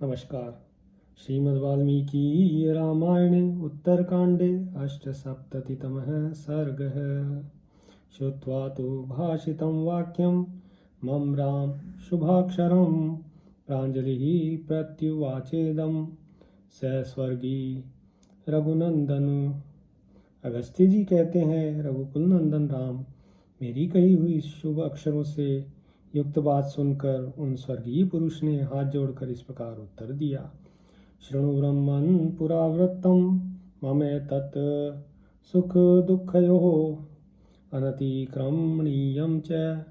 नमस्कार। श्रीमद् वाल्मीकि रामायणे उत्तरकाण्डे अष्टसप्ततितमः सर्गः। श्रुत्वा तु भाषितं वाक्यं मम राम शुभाक्षरं प्राञ्जलिः प्रत्युवाचेदं स स्वर्गी रघुनंदन। अगस्त्य जी कहते हैं, रघुकुल नंदन राम मेरी कही हुई शुभ अक्षरों से युक्त बात सुनकर उन स्वर्गीय पुरुष ने हाथ जोड़कर इस प्रकार उत्तर दिया। शृणु ब्रह्मन् पुरावृत्तं ममे तत् सुख दुःखयोः अनतिक्रमणीयं च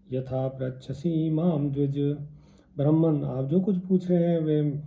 यथा पृच्छसि माम द्विज। ब्रह्मन, आप जो कुछ पूछ रहे हैं वे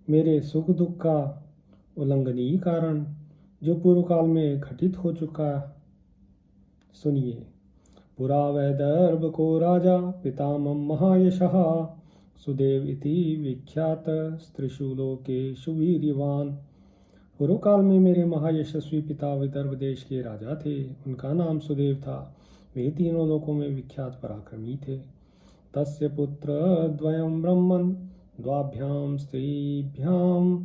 मेरे सुख दुख का उल्लंघनीय कारण जो पूर्व काल में घटित हो चुका, सुनिए। पुरा वैदर्भ को राजा पितामह महायशः सुदेव इति विख्यात स्त्रिषु लोकेषु वीर्यवान। पूर्व काल में मेरे महायशस्वी पिता विदर्भ देश के राजा थे। उनका नाम सुदेव था। वे तीनों लोकों में विख्यात पराक्रमी थे। तस्य पुत्र द्वयं ब्रह्मन् द्वाभ्यां स्त्रीभ्याम्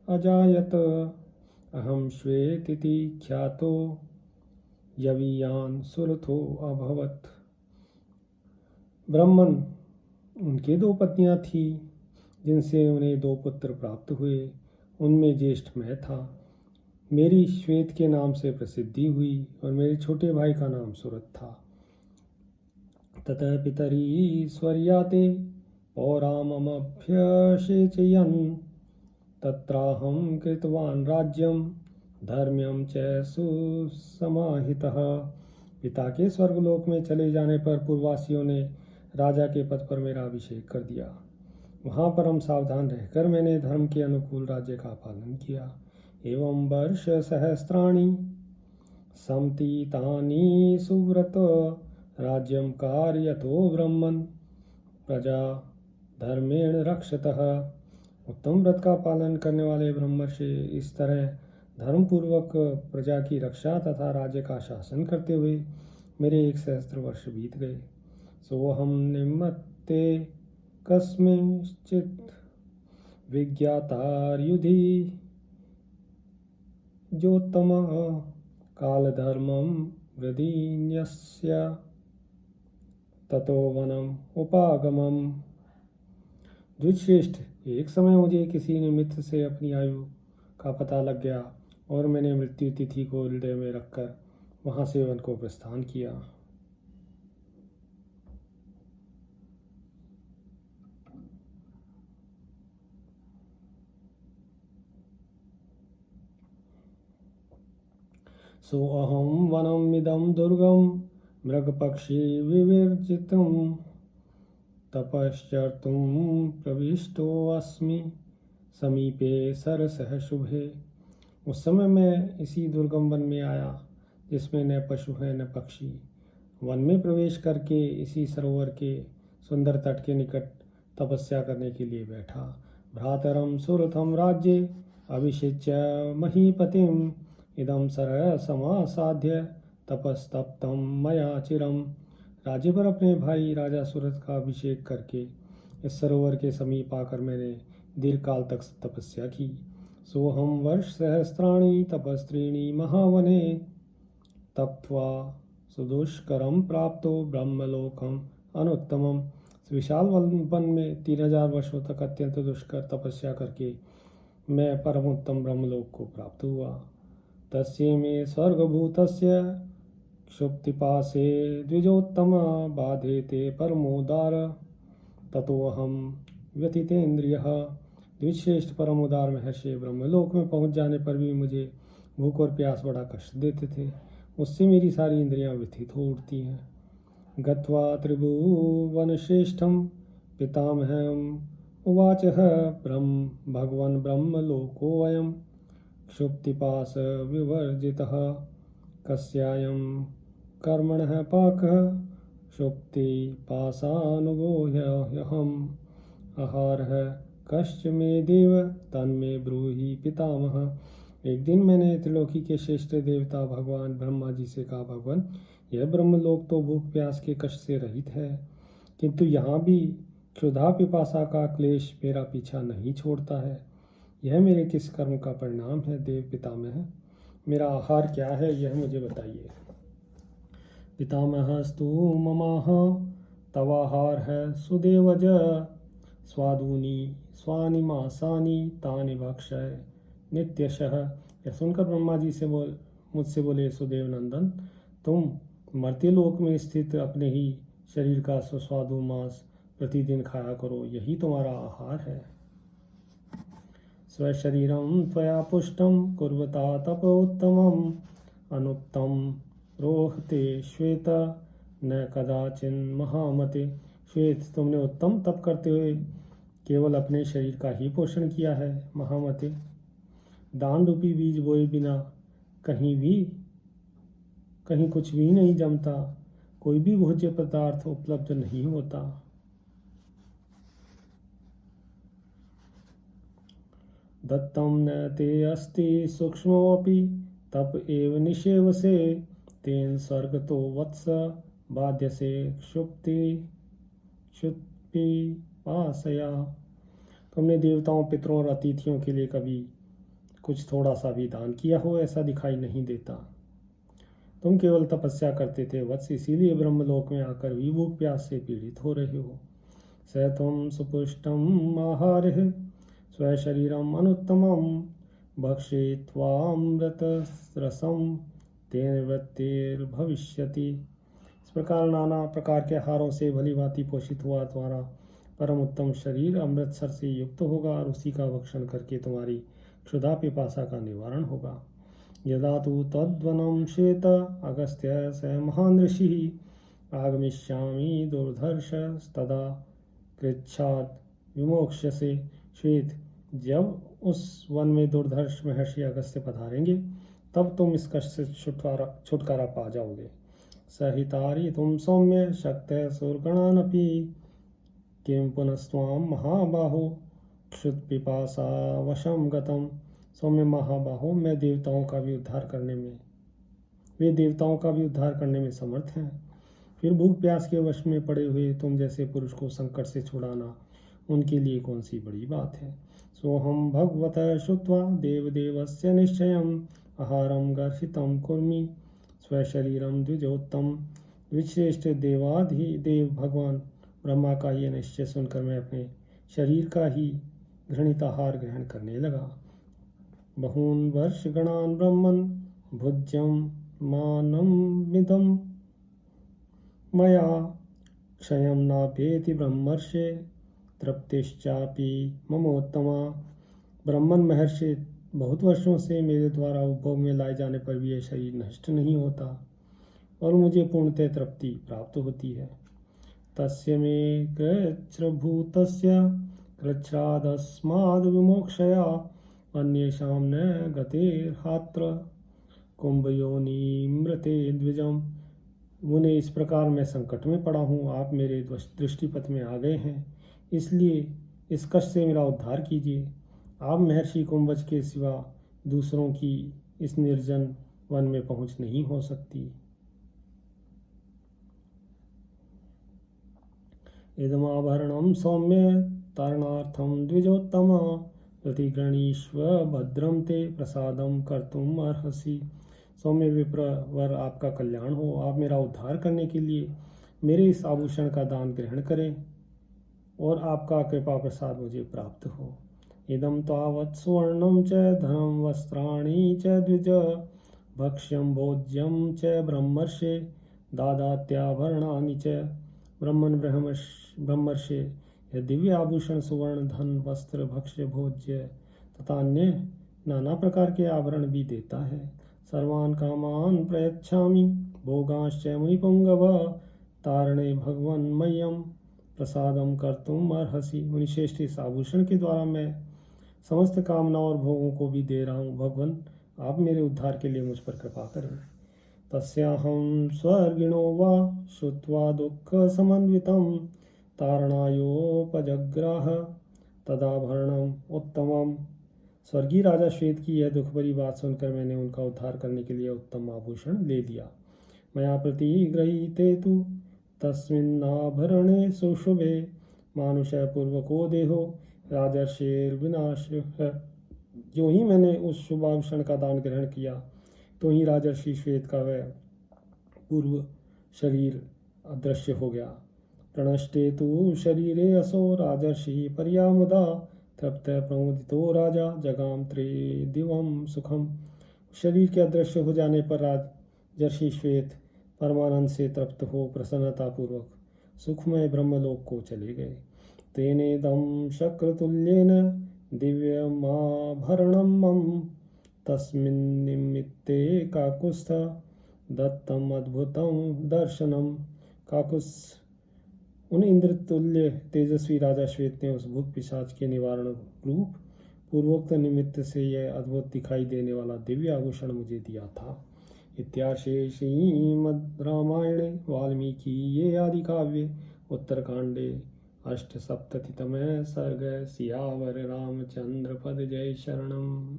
अजायत। अहं श्वेतिति ख्यातो यवीयान सुरथो अभवत्। ब्रह्मन, उनके दो पत्नियां थी जिनसे उन्हें दो पुत्र प्राप्त हुए। उनमें ज्येष्ठ मैं था। मेरी श्वेत के नाम से प्रसिद्धि हुई और मेरे छोटे भाई का नाम सुरथ था। ततः पितरी स्वर्याते पौराममभ्यसेचयन् तत्राहं कृतवान् राज्यं धर्म्यं च सुसमाहितः। पिता के स्वर्गलोक में चले जाने पर पूर्ववासियों ने राजा के पद पर मेरा अभिषेक कर दिया। वहाँ पर हम सावधान रहकर मैंने धर्म के अनुकूल राज्य का पालन किया। एवं वर्ष सहस्राणि समतीतानि सुव्रत राज्यं कारयतो ब्रह्मन् प्रजा धर्मेण रक्षतः। उत्तम व्रत का पालन करने वाले ब्रह्मर्षि इस तरह धर्मपूर्वक प्रजा की रक्षा तथा राज्य का शासन करते हुए मेरे 1 सहस्त्र वर्ष बीत गए। सोहम निम्मत्ते कस्मिंश्चित् विज्ञातार्युधि जोत्तम कालधर्मं वृदीन्यस्य ततो वनम उपागमम। द्विजश्रेष्ठ, एक समय मुझे किसी निमित्त से अपनी आयु का पता लग गया और मैंने मृत्यु तिथि को हृदय में रखकर वहां से वन को प्रस्थान किया। सोऽहं वनमिदं दुर्गं मृगपक्षी विवर्जितं तपश्चर्तुं प्रविष्टोऽस्मि समीपे सरसः शुभे। उस समय मैं इसी दुर्गम वन में आया जिसमें न पशु है न पक्षी। वन में प्रवेश करके इसी सरोवर के सुंदर तट के निकट तपस्या करने के लिए बैठा। भ्रातरम सुरथम राज्ये अभिषिच्य महीपतिम इदम सरसमासाध्य तपस्तप्तम मया चिरम। राज्य पर अपने भाई राजा सुरथ का अभिषेक करके इस सरोवर के समीप आकर मैंने दीर्घ काल तक तपस्या की। सोहम वर्ष सहस्राणि तपस्त्रीणि महावने तप्त्वा सुदुष्करम प्राप्तो ब्रह्मलोकम अनुत्तमम। विशाल वन में 3000 वर्षों तक अत्यंत दुष्कर तपस्या करके मैं परम उत्तम ब्रह्मलोक को प्राप्त हुआ। तस्य मे स्वर्गभूतस्य क्षुप्तिपासे द्विजोत्तम बाधेते परमोदार ततोऽहं व्यथितेन्द्रियः। द्विजश्रेष्ठ परम उदार महर्षि ब्रह्मलोक में पहुंच जाने पर भी मुझे भूख और प्यास बड़ा कष्ट देते थे। उससे मेरी सारी इंद्रियां व्यथित हो उठती हैं। गत्वा त्रिभुवनश्रेष्ठं पितामहम् उवाचः ब्रह्म भगवन् ब्रह्मलोकोऽयं क्षुप्तिपास विवर्जितः कस्यायं कर्मणः पाकः क्षुप्तिपासानुगो ह्यहम् आहारः कश्च मे देव तन्मे ब्रूहि पितामह। एक दिन मैंने त्रिलोकी के श्रेष्ठ देवता भगवान ब्रह्मा जी से कहा, भगवान, यह ब्रह्मलोक तो भूख प्यास के कष्ट से रहित है, किंतु यहाँ भी क्षुधा पिपासा का क्लेश मेरा पीछा नहीं छोड़ता है। यह मेरे किस कर्म का परिणाम है देव पितामह? मेरा आहार क्या है यह मुझे बताइए। पितामहस्तु ममाह तवाहार है सुदेवज स्वादूनी स्वानि मासानि तानि भक्षय नित्यशः। यह सुनकर ब्रह्मा जी से मुझसे बोले, सुदेव नंदन, तुम मर्त्यलोक में स्थित अपने ही शरीर का सुस्वादु मांस प्रतिदिन खाया करो, यही तुम्हारा आहार है। स्वशरीरं त्वया पुष्टं कुर्वता तपोत्तमम् अनुत्तम रोहते श्वेत न कदाचिन महामते। श्वेत, तुमने उत्तम तप करते हुए केवल अपने शरीर का ही पोषण किया है। महामते, दान रूपी बीज बोए बिना कहीं कुछ भी नहीं जमता, कोई भी भोज्य पदार्थ उपलब्ध नहीं होता। दत्तम न ते अस्ति सूक्ष्मोऽपि तप एव निषेवसे तेन स्वर्ग तो वत्स बाध्यसे क्षुत्पि पासया। तुमने देवताओं, पितरों और अतिथियों के लिए कभी कुछ थोड़ा सा भी दान किया हो ऐसा दिखाई नहीं देता। तुम केवल तपस्या करते थे वत्स, इसीलिए ब्रह्मलोक में आकर भी भूख प्यास से पीड़ित हो रहे हो। स तुम सुपुष्टम आहार स्वशरीरम अनुत्तमम भक्षित्वामृत रसम तेन वृत्तिर्भविष्यति। इस प्रकार नाना प्रकार के आहारों से भली भांति पोषित हुआ तुम्हारा परम उत्तम शरीर अमृतसर से युक्त होगा और उसी का भक्षण करके तुम्हारी क्षुधा पिपासा का निवारण होगा। यदा तु तद्वनं श्वेत अगस्त्य स महान् ऋषिः आगमिष्यामि दुर्धर्ष तदा कृच्छाद विमोक्ष्यसे। श्वेत, जब उस वन में दुर्धर्ष महर्षि अगस्त्य पधारेंगे तब तुम इस कष्ट से छुटकारा पा जाओगे। सहितारी तुम सौम्य शक्त सुरगणानपि किं पुनस्त्वां महाबाहो क्षुत पिपासा वशम गतम। सौम्य महाबाहो, वे देवताओं का भी उद्धार करने में समर्थ हैं। फिर भूख प्यास के वश में पड़े हुए तुम जैसे पुरुष को संकट से छुड़ाना उनके लिए कौन सी बड़ी बात है। सोहम भगवतः श्रुत्वा देवदेवस्य निश्चयम् आहारं गर्हितं कुर्मि स्वशरीरं द्विजोत्तम। द्विश्रेष्ठ देवाधिदेव भगवान ब्रह्मा का ये निश्चय सुनकर मैं अपने शरीर का ही घृणित आहार ग्रहण करने लगा। बहून् वर्षगणान् ब्रह्मन् भुज्यं मानमिदं मया क्षयं नाभ्येति ब्रह्मर्षे तृप्तिश्चापि ममोत्तमा। ब्रह्मन महर्षि, बहुत वर्षों से मेरे द्वारा उपभोग में लाए जाने पर भी यह शरीर नष्ट नहीं होता और मुझे पूर्णतः तृप्ति प्राप्त होती है। तस्य मे कृच्छ्रभूतस्य कृच्छ्रादस्माद् विमोक्षया अन्येषां न गतिर्हात्र कुंभयोनिमृते द्विजम। मुने, इस प्रकार मैं संकट में पड़ा हूँ, आप मेरे दृष्टिपथ में आ गए हैं, इसलिए इस कष्ट से मेरा उद्धार कीजिए। आप महर्षि कुंभज के सिवा दूसरों की इस निर्जन वन में पहुँच नहीं हो सकती। इदमाभरणं सौम्य तरणार्थं द्विजोत्तम प्रतिगृणीष्व भद्रं ते प्रसादं कर्तुम अर्हसि। सौम्य विप्रवर, आपका कल्याण हो। आप मेरा उद्धार करने के लिए मेरे इस आभूषण का दान ग्रहण करें और आपका कृपा प्रसाद मुझे प्राप्त हो। इदं तावत् सुवर्णं च धनं वस्त्राणि च द्विज भक्ष्यं भोज्यं च ब्रह्मर्षे दादात्याभरणानि च। ब्रह्मर्षे, यह दिव्य आभूषण सुवर्ण, धन, वस्त्र, भक्ष्य, भोज्य तथा अन्य नाना प्रकार के आभरण भी देता है। सर्वान् कामान् प्रयच्छामि भोगांश्च मुनिपुंगव तारणे भगवन् मह्यं प्रसादम कर्तुम अर्हसि। मुनिश्रेष्ठ, इस आभूषण के द्वारा मैं समस्त कामनाओं और भोगों को भी दे रहा हूँ। भगवान, आप मेरे उद्धार के लिए मुझ पर कृपा करें। तस्याहं स्वर्गिणो वा श्रुत्वा दुःखसमन्वितं तारणायोपजग्राह तदाभरणम उत्तमम। स्वर्गीय राजा श्वेत की यह दुख भरी बात सुनकर मैंने उनका उद्धार करने के लिए उत्तम आभूषण ले लिया। मया प्रतिगृहीते तु तस्मिन्नाभरणे सुशुभे मानुष पूर्वको देहो राजर्षिर्विनाश है। जो ही मैंने उस शुभाभूषण का दान ग्रहण किया तो ही राजर्षि श्वेत का वह पूर्व शरीर अदृश्य हो गया। प्रणष्टे तु शरीरे असो राजर्षि पर्यामुदा तृप्त प्रमुदितो राजा जगाम त्रिदिवम सुखम। शरीर के अदृश्य हो जाने पर राजर्षि श्वेत परमानंद से तृप्त हो प्रसन्नता पूर्वक सुखमय ब्रह्मलोक को चले गए। तेनेदं शक्रतुल्येन दिव्यमाभरणं मम तस्मिन्निमित्ते काकुस्थ दत्तम अद्भुतं दर्शनम। काकुस उन इंद्र तुल्य तेजस्वी राजा श्वेत ने उस भूत पिशाच के निवारण रूप पूर्वोक्त निमित्त से यह अद्भुत दिखाई देने वाला दिव्य आभूषण मुझे दिया था। इत्यार्षे श्रीमद् रामायणे वाल्मीकि आदि काव्ये उत्तरकांडे अष्टसप्ततितमे सर्ग। सियावर रामचंद्र पद जय शरणम।